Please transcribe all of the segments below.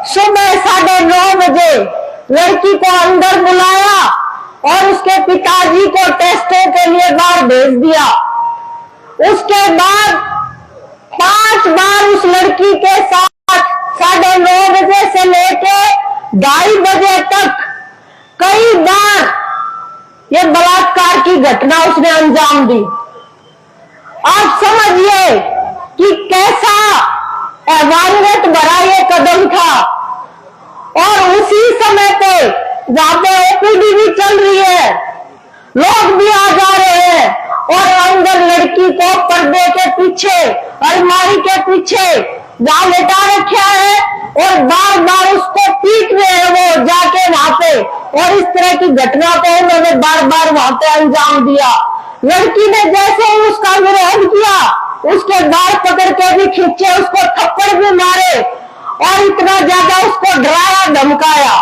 सुबह 9:30 बजे लड़की को अंदर बुलाया और उसके पिताजी को टेस्टों के लिए बाहर भेज दिया। उसके बाद 5 बार उस लड़की के साथ 9:30 बजे से लेके 2:30 बजे तक कई बार ये बलात्कार की घटना उसने अंजाम दी। आप समझिए कि कैसा हैवानियत भरा ये कदम था। और उसी समय पे जहां पे ओपीडी भी चल रही है, लोग भी आ जा रहे हैं और अंदर लड़की को पर्दे के पीछे, अलमारी के पीछे जहां लेटा रखा है और बार बार उसको पीट रहे हैं वो जाके वहां पे। और इस तरह की घटना को उन्होंने बार बार वहां पे अंजाम दिया। लड़की ने जैसे ही उसका विरोध किया, उसके बाल पकड़ के भी खींचे, उसको थप्पड़ भी मारे और इतना ज्यादा उसको डराया धमकाया।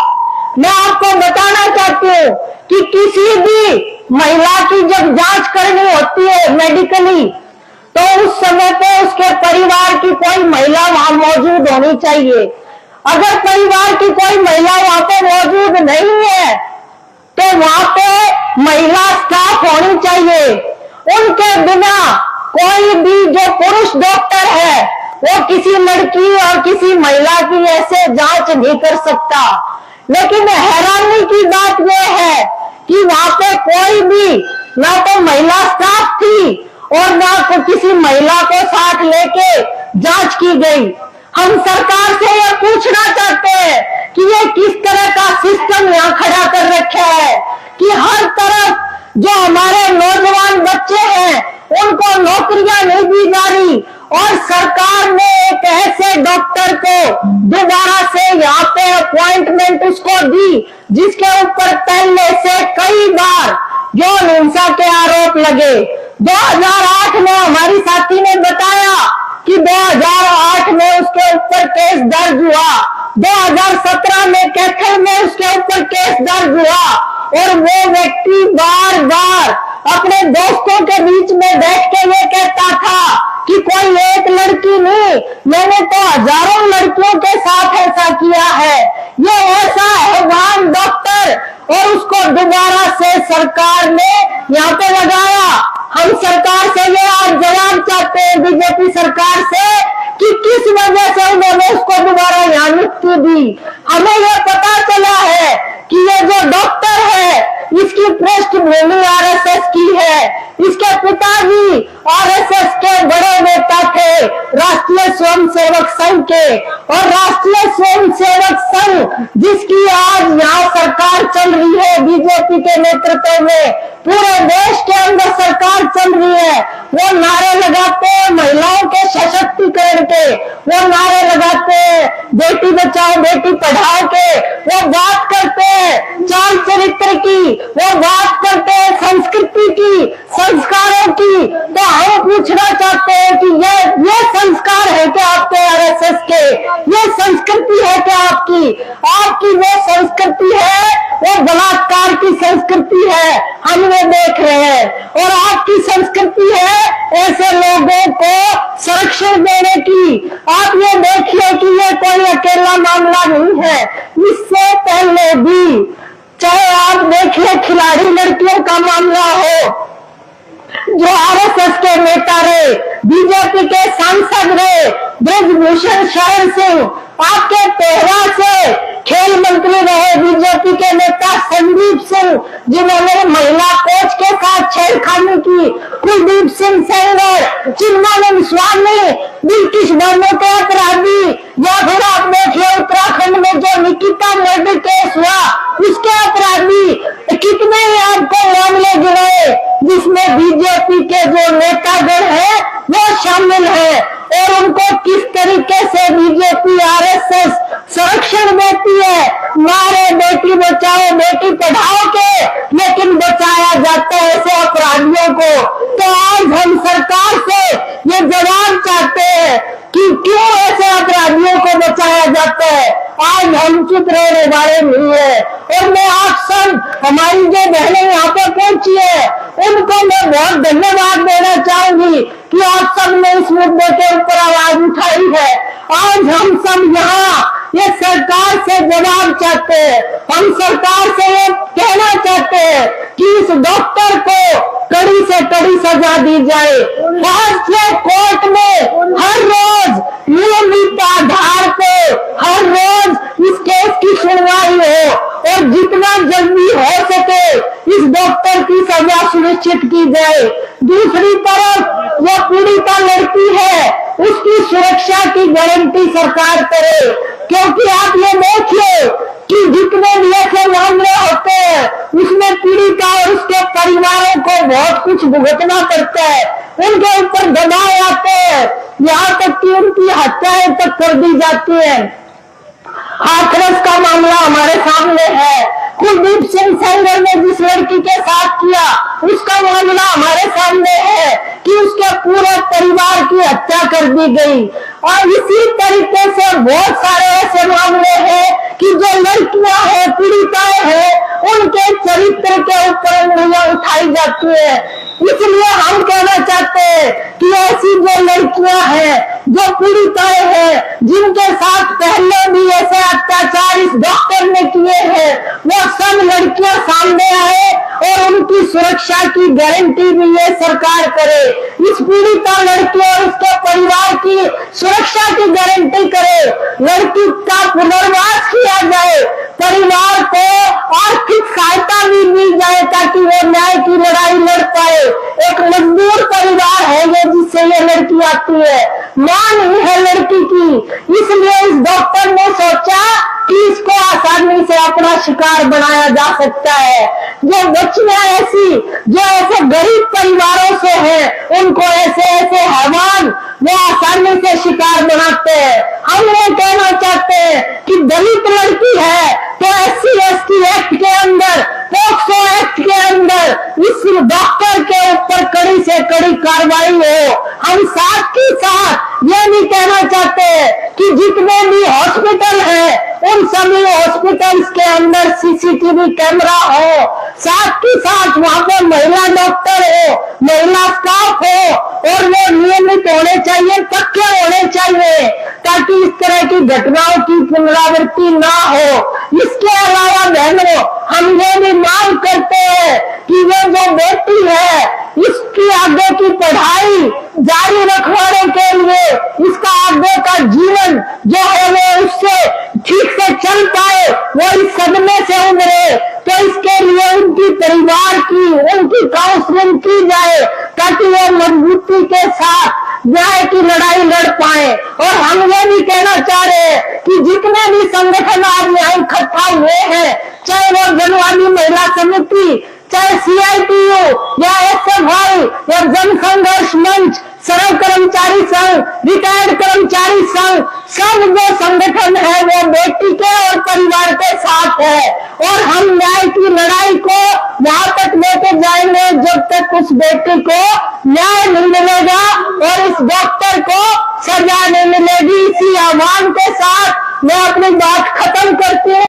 मैं आपको बताना चाहती हूँ कि किसी भी महिला की जब जांच करनी होती है मेडिकली, तो उस समय पे उसके परिवार की कोई महिला वहां मौजूद होनी चाहिए। अगर परिवार की कोई महिला वहां पे मौजूद नहीं है तो वहां पे महिला स्टाफ होनी चाहिए। उनके बिना कोई भी जो पुरुष डॉक्टर है वो किसी लड़की और किसी महिला की ऐसे जांच नहीं कर सकता। लेकिन हैरानी की बात यह है कि वहां पे कोई भी ना तो महिला स्टाफ थी और ना किसी महिला को साथ लेके जांच की गई। हम सरकार से यह पूछना चाहते हैं कि ये किस तरह का सिस्टम यहाँ खड़ा कर रखा है कि हर तरफ जो हमारे नौजवान बच्चे हैं उनको नौकरियां नहीं दी जा रही और सरकार ने एक ऐसे डॉक्टर को दोबारा से यहाँ पे अपॉइंटमेंट उसको दी जिसके ऊपर पहले से कई बार यौन हिंसा के आरोप लगे। 2008 में हमारी साथी ने बताया कि 2008 में उसके ऊपर केस दर्ज हुआ, 2017 में कैथल में उसके ऊपर केस दर्ज हुआ और वो व्यक्ति बार बार अपने दोस्तों के बीच में बैठ के ये कहता था कि कोई एक लड़की नहीं, मैंने तो हजारों लड़कियों के साथ ऐसा किया है। ये ऐसा हैवान डॉक्टर और उसको दोबारा से सरकार ने यहाँ पे लगाया। हम सरकार से ये आज जवाब चाहते हैं, बीजेपी सरकार से, कि किस वजह से उन्होंने उसको दोबारा यहाँ नियुक्ति दी। हमें यह पता चला है कि ये जो डॉक्टर है इसकी पृष्ठभूमि आरएसएस की है। इसके पिताजी आरएसएस के बड़े नेता थे, राष्ट्रीय स्वयंसेवक संघ के, और राष्ट्रीय स्वयंसेवक संघ जिसकी आज यहाँ सरकार चल रही है बीजेपी के नेतृत्व में, पूरे देश के अंदर सरकार चल रही है। वो नारे लगाते हैं महिलाओं के सशक्तिकरण के, वो नारे लगाते हैं बेटी बचाओ बेटी पढ़ाओ के, वो बात करते हैं चाल चरित्र की, वो बात करते हैं संस्कृति की, संस्कारों की। तो हम पूछना चाहते हैं कि ये संस्कार है क्या आपके आरएसएस के? ये संस्कृति है क्या आपकी? आपकी वो संस्कृति है वो बलात्कार की संस्कृति है, हम ये देख रहे हैं। और आपकी संस्कृति है ऐसे लोगों को संरक्षण देने की। आप ये देखिए कि ये कोई अकेला मामला नहीं है। इससे पहले भी चाहे आप देखिए खिलाड़ी लड़कियों का मामला हो, जो आरएसएस के नेता रहे, बीजेपी के सांसद रहे ब्रजभूषण शरण सिंह, आपके तेहरा से खेल मंत्री रहे बीजेपी के नेता संदीप सिंह जिन्होंने महिला कोच के साथ छेड़खानी की, कुलदीप सिंह सेंगर, चिन्मय स्वामी, बिल्किश बानो के अपराधी, या फिर आप देखिए उत्तराखंड में जो निकिता मर्डर केस हुआ उसके अपराधी, कितने आपको मामले गिनाए जिसमें बीजेपी के जो नेतागण है वो शामिल है और उनको किस तरीके से बीजेपी आरएसएस संरक्षण देती है। नारे बेटी बचाओ बेटी पढ़ाओ के, लेकिन बचाया जाता है ऐसे अपराधियों को। तो आज हम सरकार से ये जवाब चाहते हैं कि क्यों ऐसे अपराधियों को बचाया जाता है। आज हम चुप रहने वाले नहीं है। और मैं आप सब हमारी जो बहनें यहाँ पे पहुंची है उनको मैं बहुत धन्यवाद देना चाहूंगी कि आप सब ने इस मुद्दे के ऊपर आवाज उठाई है। आज हम सब यहाँ ये सरकार से जवाब चाहते हैं। हम सरकार से ये कहना चाहते हैं कि इस डॉक्टर को कड़ी से कड़ी सजा दी जाए। राष्ट्रीय कोर्ट में हर रोज नियमित आधार पे हर रोज इस केस की सुनवाई हो और जितना जल्दी हो सके इस डॉक्टर की सजा सुनिश्चित की जाए। दूसरी तरफ जो पीड़िता लड़की है उसकी सुरक्षा की गारंटी सरकार करे, क्योंकि आप ये देखिए कि जितने भी ऐसे मामले होते हैं उसमें पीड़िता और उसके परिवारों को बहुत कुछ भुगतना पड़ता है, उनके ऊपर दबाव आते हैं, यहाँ तक कि उनकी हत्याएं तक कर दी जाती है। हाथरस का मामला हमारे सामने है। कुलदीप सिंह सेंगर ने जिस लड़की के साथ किया उसका मामला हमारे सामने है कि उसके पूरे परिवार की हत्या कर दी गई। और इसी तरीके से बहुत सारे ऐसे मामले हैं कि जो लड़कियां हैं, पीड़िताएं हैं, उनके चरित्र के ऊपर उंगलियां उठाई जाती है। इसलिए हम कहना चाहते हैं कि ऐसी जो लड़कियां हैं, जो पीड़िताएं हैं, जिनके साथ पहले भी ऐसे अत्याचार इस डॉक्टर ने किए हैं, वो सब लड़कियां सामने आए और उनकी सुरक्षा की गारंटी भी ये सरकार करे। इस पीड़िता लड़की और उसके परिवार की सुरक्षा की गारंटी करे, लड़की का पुनर्वास किया जाए, परिवार को आर्थिक सहायता भी मिल जाए ताकि वो न्याय की लड़ाई लड़ पाए। एक मजदूर परिवार है ये जिससे ये लड़की आती है, मां नहीं है लड़की की, इसलिए इस डॉक्टर ने सोचा कि इसको आसानी से अपना शिकार बनाया जा सकता है। जो बच्चियां ऐसी जो ऐसे गरीब परिवारों से हैं उनको ऐसे ऐसे हैवान वो आसानी से शिकार बनाते हैं। हम ये कहना चाहते हैं कि दलित लड़की है तो SC/ST एक्ट के अंदर, पोक्सो एक्ट के अंदर इस डॉक्टर के ऊपर कड़ी से कड़ी कार्रवाई हो। हम साथ ही साथ ये भी कहना चाहते हैं कि जितने भी हॉस्पिटल हैं उन सभी हॉस्पिटल्स के अंदर CCTV कैमरा हो, साथ ही साथ वहां पर महिला डॉक्टर हो, महिला स्टाफ हो और वो नियमित होने चाहिए, पक्के होने चाहिए ताकि इस तरह की घटनाओं की पुनरावृत्ति ना हो। इसके अलावा बहनों, हम ये भी मांग करते हैं कि वो जो बेटी है इसकी आगे की पढ़ाई जारी रखवाने के लिए इसका आगे का जीवन जो है वो उससे ठीक से चल पाए, वो इस सदमे से उभरे, तो इसके लिए उनकी परिवार की उनकी काउंसलिंग की जाए ताकि वो मजबूती के साथ न्याय की लड़ाई लड़ पाए। और हम ये भी कहना चाह रहे हैं कि जितने भी संगठन आज यहाँ इकट्ठा हुए हैं, चाहे वो जनवादी महिला समिति, चाहे CITU या SFI या जन संघर्ष मंच, सड़क कर्मचारी संघ, रिटायर्ड कर्मचारी संघ, सब जो संगठन है वो बेटी के और परिवार के साथ है और हम न्याय की लड़ाई को वहां तक लेके जाएंगे जब तक उस बेटी को न्याय नहीं मिलेगा और इस डॉक्टर को सजा नहीं मिलेगी। इसी आह्वान के साथ मैं अपनी बात खत्म करती हूँ।